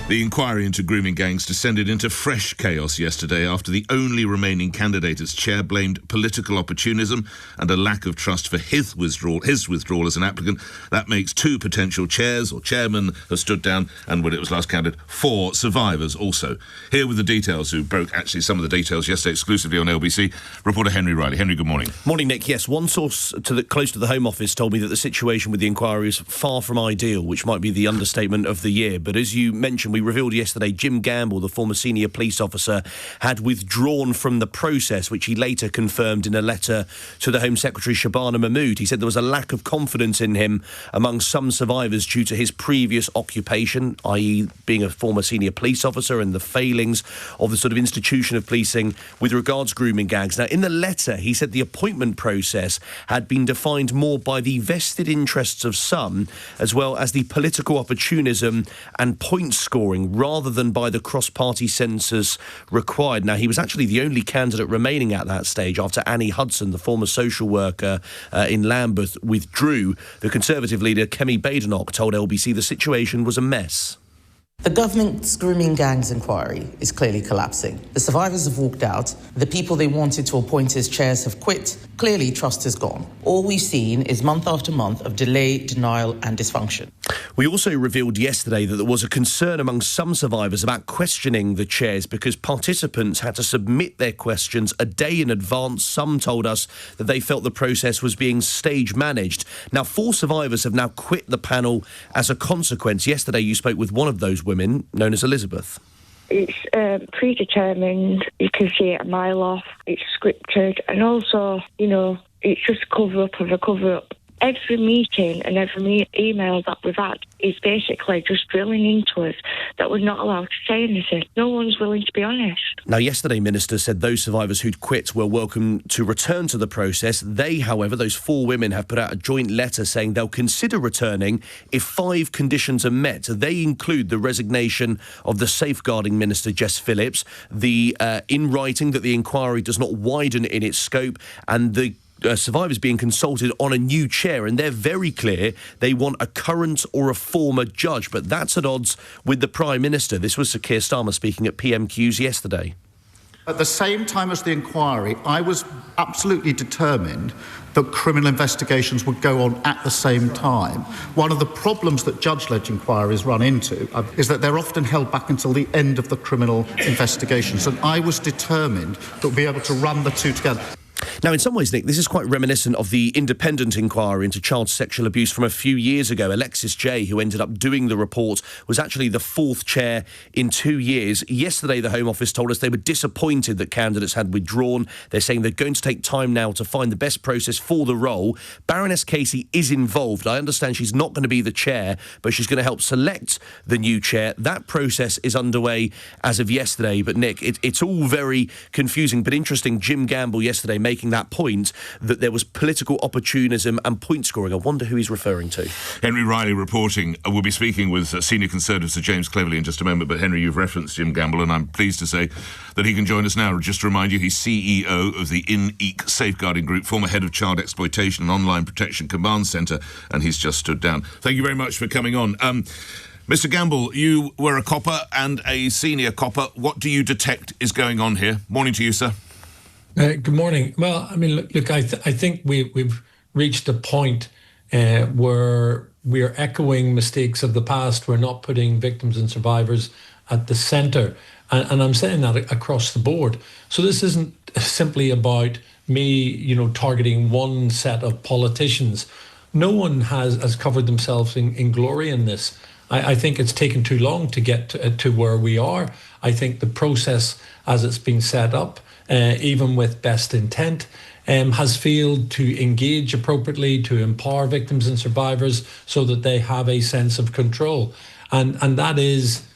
The inquiry into grooming gangs descended into fresh chaos yesterday after the only remaining candidate as chair blamed political opportunism and a lack of trust for his withdrawal as an applicant. That makes 2 potential chairs or chairmen have stood down, and when it was last counted, 4 survivors also. Here with the details, who broke actually some of the details yesterday exclusively on LBC, reporter Henry Riley. Henry, good morning. Morning, Nick. Yes, one source close to the Home Office told me that the situation with the inquiry is far from ideal, which might be the understatement of the year. But as you mentioned, we revealed yesterday Jim Gamble, the former senior police officer, had withdrawn from the process, which he later confirmed in a letter to the Home Secretary Shabana Mahmood. He said there was a lack of confidence in him among some survivors due to his previous occupation, i.e. being a former senior police officer, and the failings of the sort of institution of policing with regards grooming gangs. Now, in the letter, he said the appointment process had been defined more by the vested interests of some, as well as the political opportunism and point scoring, rather than by the cross-party census required. Now, he was actually the only candidate remaining at that stage after Annie Hudson, the former social worker in Lambeth, withdrew. The Conservative leader, Kemi Badenoch, told LBC the situation was a mess. The government's grooming gangs inquiry is clearly collapsing. The survivors have walked out. The people they wanted to appoint as chairs have quit. Clearly, trust is gone. All we've seen is month after month of delay, denial and dysfunction. We also revealed yesterday that there was a concern among some survivors about questioning the chairs because participants had to submit their questions a day in advance. Some told us that they felt the process was being stage managed. Now, 4 survivors have now quit the panel as a consequence. Yesterday, you spoke with one of those women, known as Elizabeth. It's predetermined. You can see it a mile off. It's scripted. And also, it's just cover up of a cover up. Every meeting and every email that we've had is basically just drilling into us that we're not allowed to say anything. No one's willing to be honest. Now, yesterday, Minister said those survivors who'd quit were welcome to return to the process. They, however, those 4 women have put out a joint letter saying they'll consider returning if 5 conditions are met. They include the resignation of the Safeguarding Minister, Jess Phillips, the in writing that the inquiry does not widen in its scope, and the survivors being consulted on a new chair, and they're very clear they want a current or a former judge, but that's at odds with the Prime Minister. This was Sir Keir Starmer speaking at PMQs yesterday. At the same time as the inquiry, I was absolutely determined that criminal investigations would go on at the same time. One of the problems that judge-led inquiries run into is that they're often held back until the end of the criminal investigations, and I was determined that we'll be able to run the 2 together. Now, in some ways, Nick, this is quite reminiscent of the independent inquiry into child sexual abuse from a few years ago. Alexis Jay, who ended up doing the report, was actually the 4th chair in 2 years. Yesterday, the Home Office told us they were disappointed that candidates had withdrawn. They're saying they're going to take time now to find the best process for the role. Baroness Casey is involved. I understand she's not going to be the chair, but she's going to help select the new chair. That process is underway as of yesterday. But, Nick, it's all very confusing but interesting. Jim Gamble yesterday making that point that there was political opportunism and point scoring. I wonder who he's referring to. Henry Riley reporting. We'll be speaking with senior Conservative Sir James Cleverly in just a moment, but Henry, you've referenced Jim Gamble, and I'm pleased to say that he can join us now. Just to remind you, he's CEO of the In-Eek Safeguarding Group, former head of Child Exploitation and Online Protection Command Centre, and he's just stood down. Thank you very much for coming on. Mr. Gamble, you were a copper and a senior copper. What do you detect is going on here? Morning to you, sir. Good morning. Well, I mean, look, I think we've reached a point where we are echoing mistakes of the past. We're not putting victims and survivors at the centre. And I'm saying that across the board. So this isn't simply about me, targeting one set of politicians. No one has covered themselves in glory in this. I think it's taken too long to get to where we are. I think the process as it's been set up, even with best intent, has failed to engage appropriately, to empower victims and survivors so that they have a sense of control. And that is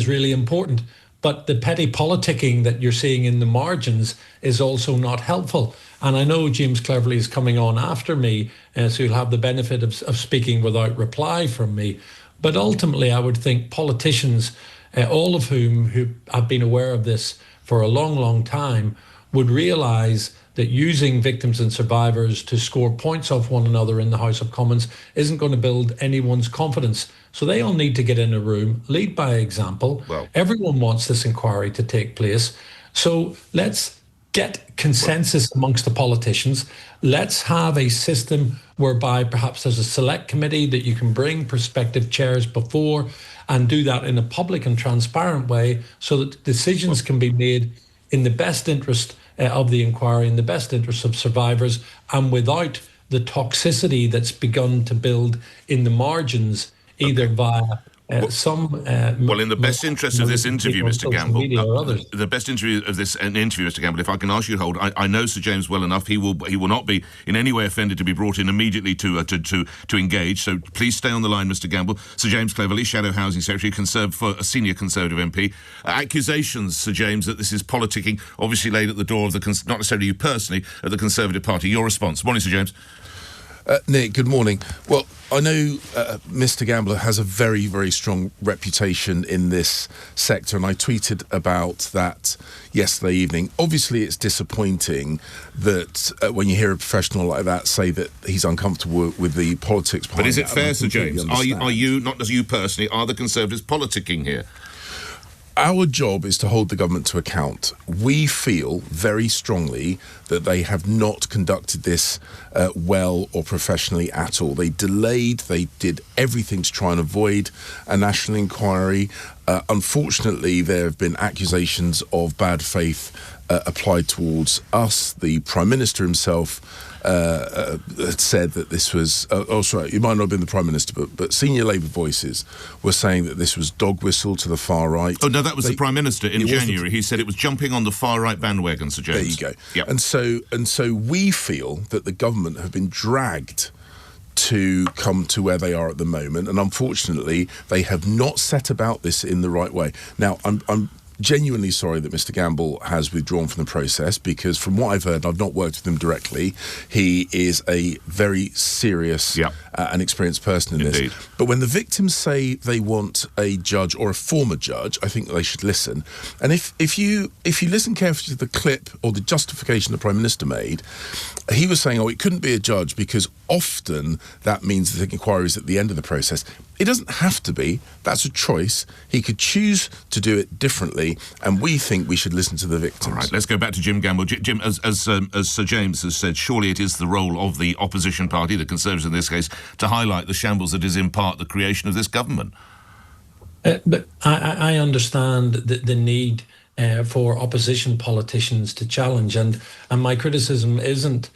really important. But the petty politicking that you're seeing in the margins is also not helpful. And I know James Cleverly is coming on after me, so you'll have the benefit of speaking without reply from me. But ultimately, I would think politicians, all of whom who have been aware of this for a long, long time, would realise that using victims and survivors to score points off one another in the House of Commons isn't going to build anyone's confidence. So they all need to get in a room, lead by example. Well, everyone wants this inquiry to take place. So let's get consensus amongst the politicians. Let's have a system whereby perhaps there's a select committee that you can bring prospective chairs before and do that in a public and transparent way so that decisions can be made in the best interest of the inquiry, in the best interest of survivors, and without the toxicity that's begun to build in the margins, either via well, in the best interest of this interview, Mr. Gamble, the best interview of this interview, Mr. Gamble, if I can ask you to hold, I know Sir James well enough. He will not be in any way offended to be brought in immediately to engage. So please stay on the line, Mr. Gamble. Sir James Cleverly, Shadow Housing Secretary, for a senior Conservative MP. Accusations, Sir James, that this is politicking, obviously laid at the door of not necessarily you personally, at the Conservative Party. Your response? Morning, Sir James. Nick, good morning. Well, I know Mr. Gambler has a very, very strong reputation in this sector, and I tweeted about that yesterday evening. Obviously, it's disappointing that when you hear a professional like that say that he's uncomfortable with the politics behind it. But is it fair, Sir James? Are you, not as you personally, are the Conservatives politicking here? Our job is to hold the government to account. We feel very strongly that they have not conducted this well or professionally at all. They delayed, they did everything to try and avoid a national inquiry. Unfortunately, there have been accusations of bad faith applied towards us. The Prime Minister himself had said that this was... it might not have been the Prime Minister, but senior Labour voices were saying that this was dog whistle to the far right. Oh, no, that was the Prime Minister in January. He said it was jumping on the far right bandwagon, Sir James. There you go. Yep. And so we feel that the government have been dragged to come to where they are at the moment, and unfortunately, they have not set about this in the right way. Now, I'm genuinely sorry that Mr. Gamble has withdrawn from the process, because from what I've heard, I've not worked with him directly, he is a very serious and experienced person in Indeed. this. But when the victims say they want a judge or a former judge, I think they should listen. And if you listen carefully to the clip or the justification the Prime Minister made, he was saying, it couldn't be a judge because often that means the inquiry is at the end of the process. It doesn't have to be. That's a choice. He could choose to do it differently, and we think we should listen to the victims. All right, let's go back to Jim Gamble. Jim, as Sir James has said, surely it is the role of the opposition party, the Conservatives in this case, to highlight the shambles that is in part the creation of this government. But I understand the need for opposition politicians to challenge, and my criticism isn't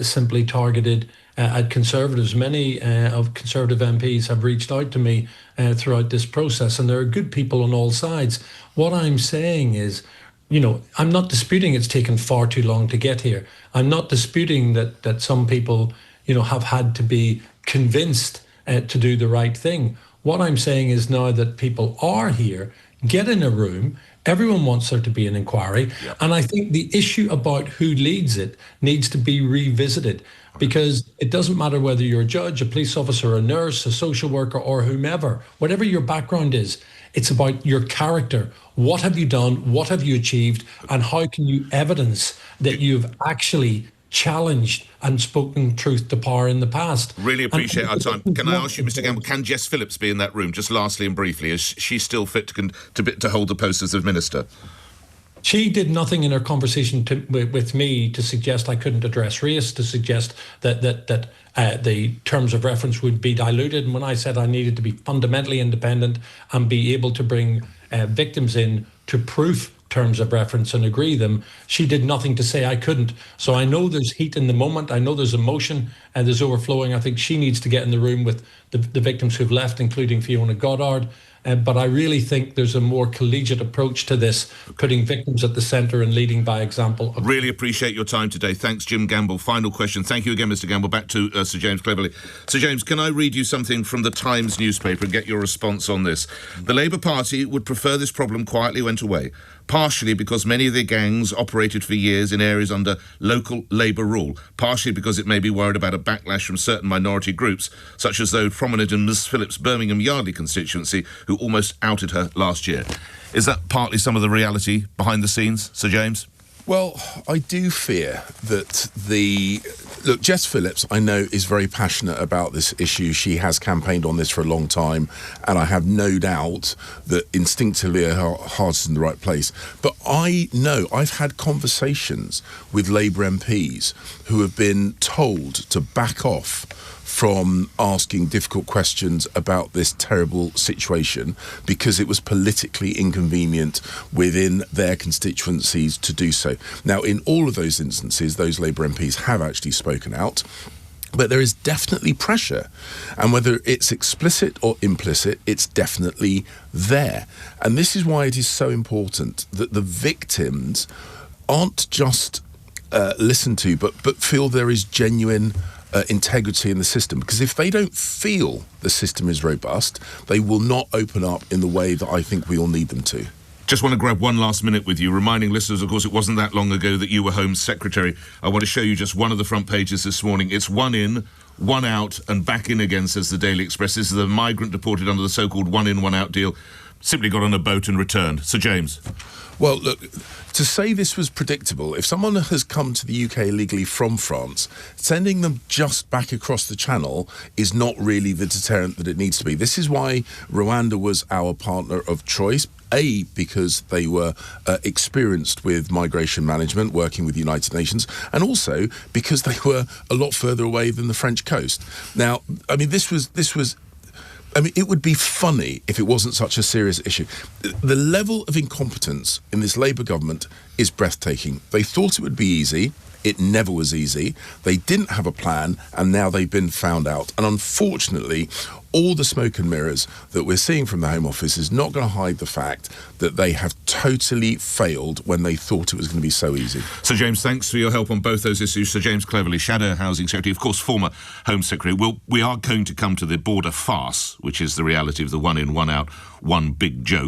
simply targeted at Conservatives. Many of Conservative MPs have reached out to me throughout this process, and there are good people on all sides. What I'm saying is, I'm not disputing it's taken far too long to get here. I'm not disputing that some people, have had to be convinced to do the right thing. What I'm saying is now that people are here, get in a room. Everyone wants there to be an inquiry. Yep. And I think the issue about who leads it needs to be revisited, because it doesn't matter whether you're a judge, a police officer, a nurse, a social worker, or whomever, whatever your background is, it's about your character. What have you done? What have you achieved? And how can you evidence that you've actually challenged and spoken truth to power in the past? Really appreciate our time. Can I ask you, Mr. Gamble, can Jess Phillips be in that room, just lastly and briefly? Is she still fit to hold the post as Minister? She did nothing in her conversation with me to suggest I couldn't address race, to suggest that the terms of reference would be diluted. And when I said I needed to be fundamentally independent and be able to bring victims in to proof terms of reference and agree them, she did nothing to say I couldn't. So I know there's heat in the moment. I know there's emotion and there's overflowing. I think she needs to get in the room with the victims who've left, including Fiona Goddard. But I really think there's a more collegiate approach to this, putting victims at the centre and leading by example. Really appreciate your time today. Thanks, Jim Gamble. Final question. Thank you again, Mr. Gamble. Back to Sir James Cleverly. Sir James, can I read you something from the Times newspaper and get your response on this? The Labour Party would prefer this problem quietly went away, partially because many of their gangs operated for years in areas under local Labour rule, partially because it may be worried about a backlash from certain minority groups, such as those prominent in Ms Phillips' Birmingham Yardley constituency, who almost outed her last year. Is that partly some of the reality behind the scenes, Sir James? Well, I do fear that Look, Jess Phillips, I know, is very passionate about this issue. She has campaigned on this for a long time, and I have no doubt that instinctively her heart's in the right place. But I know I've had conversations with Labour MPs who have been told to back off from asking difficult questions about this terrible situation because it was politically inconvenient within their constituencies to do so. Now, in all of those instances, those Labour MPs have actually spoken out. But there is definitely pressure. And whether it's explicit or implicit, it's definitely there. And this is why it is so important that the victims aren't just listened to, but feel there is genuine integrity in the system, because if they don't feel the system is robust, they will not open up in the way that I think we all need them to. Just want to grab one last minute with you, reminding listeners, of course, it wasn't that long ago that you were Home Secretary. I want to show you just one of the front pages this morning. It's one in, one out, and back in again, says the Daily Express. This is the migrant deported under the so-called one in, one out deal. Simply got on a boat and returned. Sir James. Well, look, to say this was predictable, if someone has come to the UK illegally from France, sending them just back across the channel is not really the deterrent that it needs to be. This is why Rwanda was our partner of choice. A, because they were experienced with migration management, working with the United Nations, and also because they were a lot further away than the French coast. Now, I mean, it would be funny if it wasn't such a serious issue. The level of incompetence in this Labour government is breathtaking. They thought it would be easy. It never was easy. They didn't have a plan, and now they've been found out. And unfortunately, all the smoke and mirrors that we're seeing from the Home Office is not going to hide the fact that they have totally failed when they thought it was going to be so easy. Sir James, thanks for your help on both those issues. Sir James Cleverly, Shadow Housing Secretary, of course, former Home Secretary. We are going to come to the border farce, which is the reality of the one in, one out, one big joke.